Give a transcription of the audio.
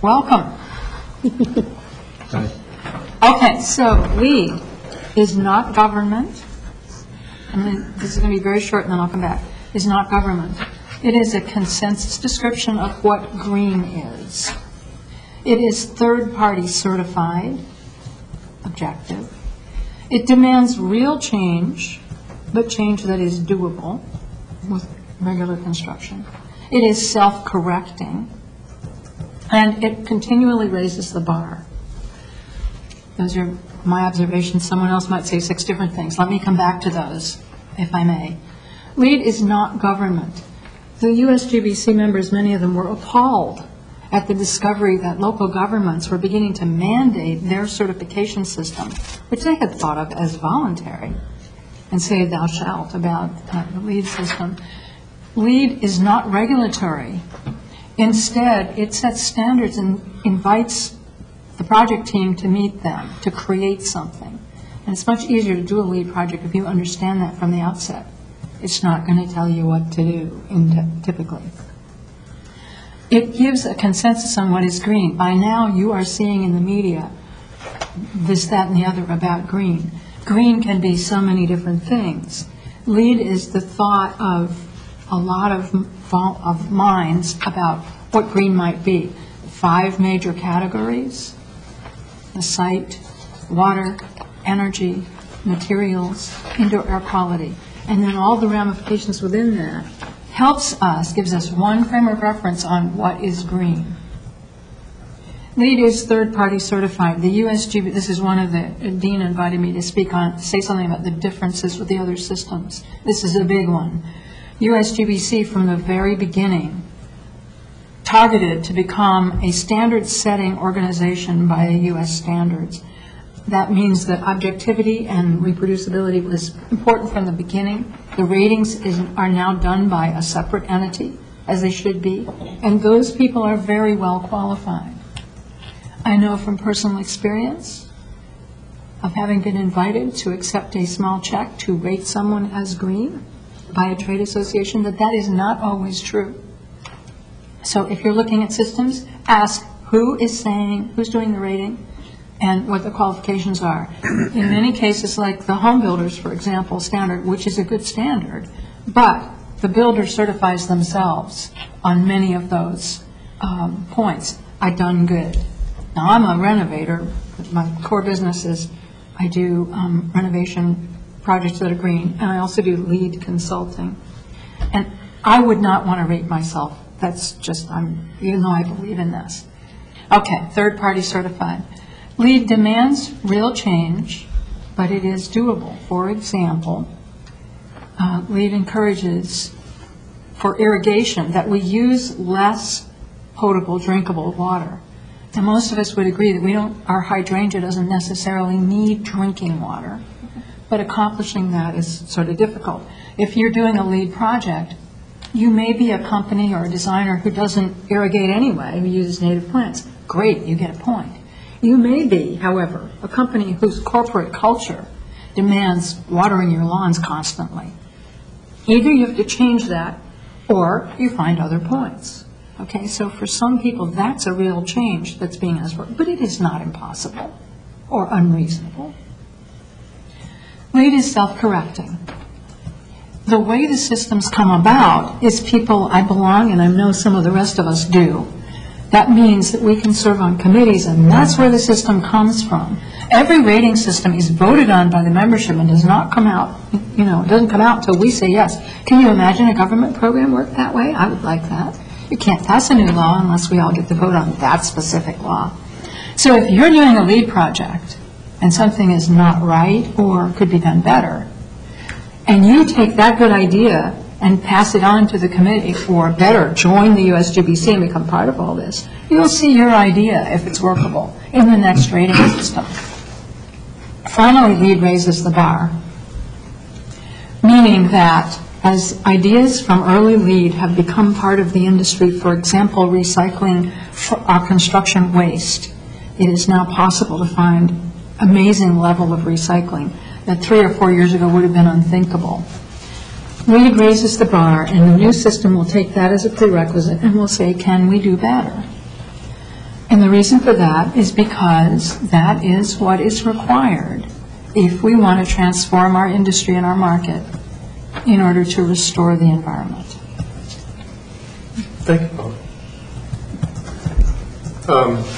Welcome. Okay, so LEED is not government. This is going to be very short, and then I'll come back. Is not government. It is a consensus description of what green is. It is third-party certified, objective. It demands real change, but change that is doable with regular construction. It is self-correcting, and it continually raises the bar. Those are my observations. Someone else might say 6 different things. Let me come back to those, if I may. LEED is not government. The USGBC members, many of them, were appalled at the discovery that local governments were beginning to mandate their certification system, which they had thought of as voluntary, and say thou shalt about the LEED system. LEED is not regulatory. Instead, it sets standards and invites the project team to meet them, to create something. And it's much easier to do a LEED project if you understand that from the outset. It's not going to tell you what to do, typically. It gives a consensus on what is green. By now, you are seeing in the media this, that, and the other about green. Green can be so many different things. LEED is the thought of a lot of minds about what green might be. 5 major categories: the site, water, energy, materials, indoor air quality, and then all the ramifications within that helps us, gives us one frame of reference on what is green. LEED is third-party certified. The USGB, this is one of the, Dean invited me to speak on, say something about the differences with the other systems. This is a big one. USGBC from the very beginning targeted to become a standard-setting organization by U.S. standards. That means that objectivity and reproducibility was important from the beginning. The ratings are now done by a separate entity, as they should be, and those people are very well qualified. I know from personal experience of having been invited to accept a small check to rate someone as green by a trade association that that is not always true. So if you're looking at systems, ask who is saying, who's doing the rating, and what the qualifications are. In many cases, like the home builders, for example, standard, which is a good standard, but the builder certifies themselves on many of those points. I done good. Now, I'm a renovator. My core business is I do renovation projects that are green, and I also do LEED consulting. And I would not want to rate myself. That's just, even though I believe in this. Okay, third-party certified. LEED demands real change, but it is doable. For example, LEED encourages for irrigation that we use less potable, drinkable water. And most of us would agree that our hydrangea doesn't necessarily need drinking water, but accomplishing that is sort of difficult. If you're doing a LEED project, you may be a company or a designer who doesn't irrigate anyway, who uses native plants. Great, you get a point. You may be, however, a company whose corporate culture demands watering your lawns constantly. Either you have to change that, or you find other points. Okay, so for some people, that's a real change that's being asked for, but it is not impossible or unreasonable. LEED is self-correcting. The way the systems come about is people, I belong, and I know some of the rest of us do. That means that we can serve on committees, and that's where the system comes from. Every rating system is voted on by the membership and does not come out, it doesn't come out until we say yes. Can you imagine a government program work that way? I would like that. You can't pass a new law unless we all get to vote on that specific law. So if you're doing a LEED project and something is not right or could be done better, and you take that good idea and pass it on to the committee, or better, join the USGBC and become part of all this, you'll see your idea, if it's workable, in the next rating system. Finally, LEED raises the bar, meaning that as ideas from early LEED have become part of the industry, for example, recycling for our construction waste, it is now possible to find amazing level of recycling that 3 or 4 years ago would have been unthinkable. LEED raises the bar, and the new system will take that as a prerequisite and will say, can we do better? And the reason for that is because that is what is required if we want to transform our industry and our market in order to restore the environment. Thank you, Paul.